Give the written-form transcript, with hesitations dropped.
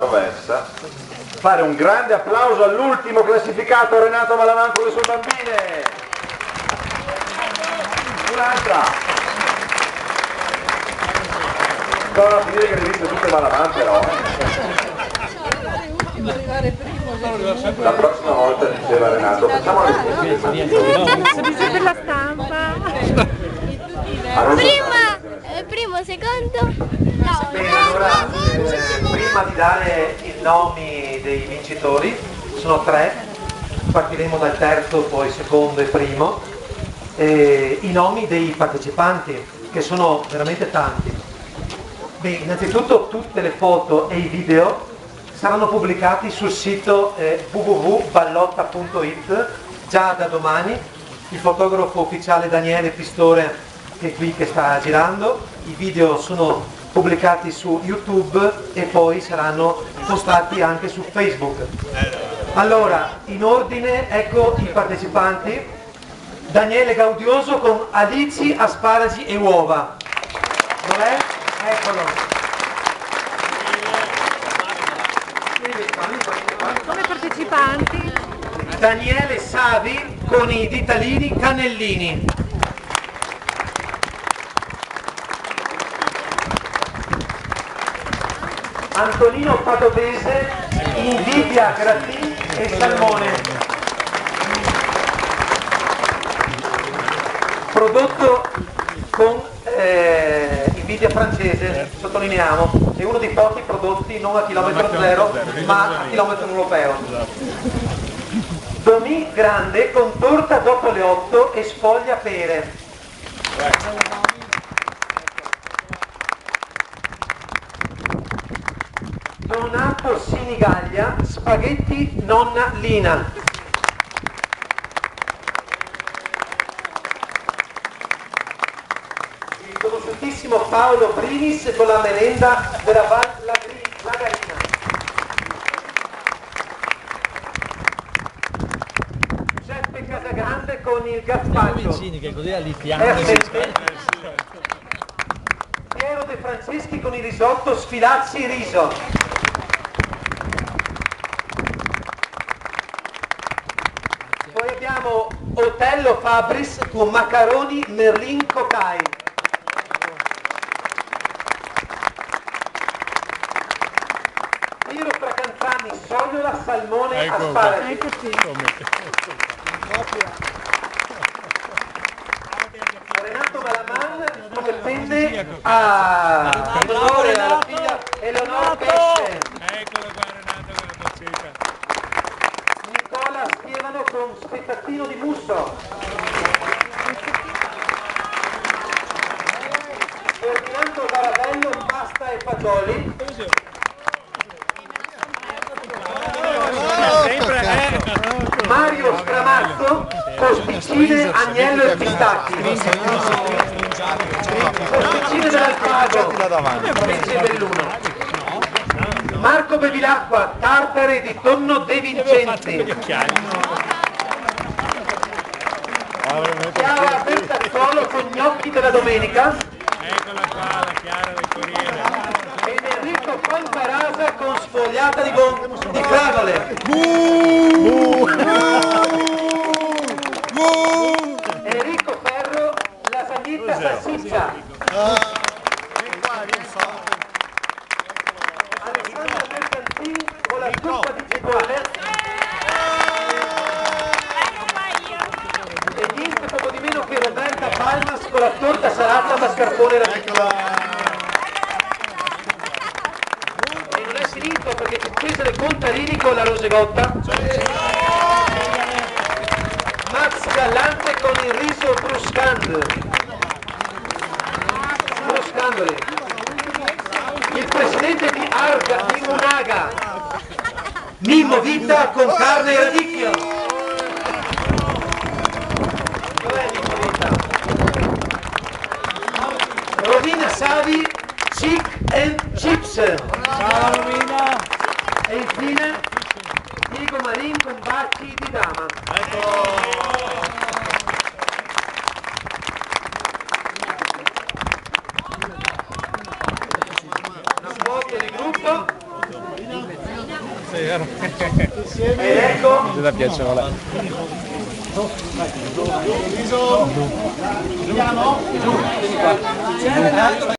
Rovessa. Fare un grande applauso all'ultimo classificato, Renato Malaman con le sue bambine. Un'altra. Sono a finire che le viste tutte Malaman però. La prossima volta diceva Renato, facciamo le Sorriso per la stampa. Primo, secondo? No. Bene, allora, prima di dare i nomi dei vincitori, sono tre, partiremo dal terzo, poi secondo e primo, i nomi dei partecipanti, che sono veramente tanti. Beh, innanzitutto tutte le foto e i video saranno pubblicati sul sito www.ballotta.it già da domani. Il fotografo ufficiale Daniele Pistore che è qui, che sta girando, i video sono pubblicati su YouTube e poi saranno postati anche su Facebook. Allora, in ordine, ecco i partecipanti. Daniele Gaudioso con alici, asparagi e uova. Dov'è? Eccolo. Come partecipanti? Daniele Savi con i ditalini cannellini. Antonino Padovese, invidia, gratin e salmone. Prodotto con invidia francese, sottolineiamo, è uno dei pochi prodotti non a chilometro zero ma a chilometro europeo. Domì grande con torta dopo le 8 e sfoglia pere. Donato Sinigaglia, spaghetti nonna Lina. Il conosciutissimo Paolo Brinis con la merenda della Val Lagarina. Giuseppe Casagrande con il gazpacho. Che così allitiamo. Piero De Franceschi con il risotto sfilazzi riso. Poi abbiamo Otello Fabris con macaroni Merlin Cocai. Piero Fracanzani, sogliola, salmone, asparagi. Renato Malaman come penne a onore alla figlia Eleonora Pesce. Eccolo qua Renato con la boccetta. Nicola Stievano con spettattino di musso. Ferdinando Garavello, pasta e fagioli. Mario Scramazzo, posticine, agnello e pistacchi. Posticine dell'Alpago, pesce belluno. Marco Bevilacqua, tartare di tonno De Vincenti. Chiara Bertazzolo con gnocchi della domenica. Eccola qua la Chiara del Corriere. Ed Enrico Pancarasa con sfogliata di fragole. Enrico Ferro, lasagnetta salsiccia. Alessandra Mercantin con la zuppa di cipolle. E niente poco di meno che Roberta Palmas con la torta salata mascarpone radicchio. E non è finito perché c'è Cesare Contarini con la rosegotta. Max Gallante con il riso bruscandoli. Il presidente di Arga, di Monaga, Mimmo Vita con carne e radicchio. Dov'è Mimmo Vita? Romina Savi, Chic and Chips. Ciao Romina! E infine Diego Marin con baci di dama. Una foto di gruppo. Ed ecco Da piacevole.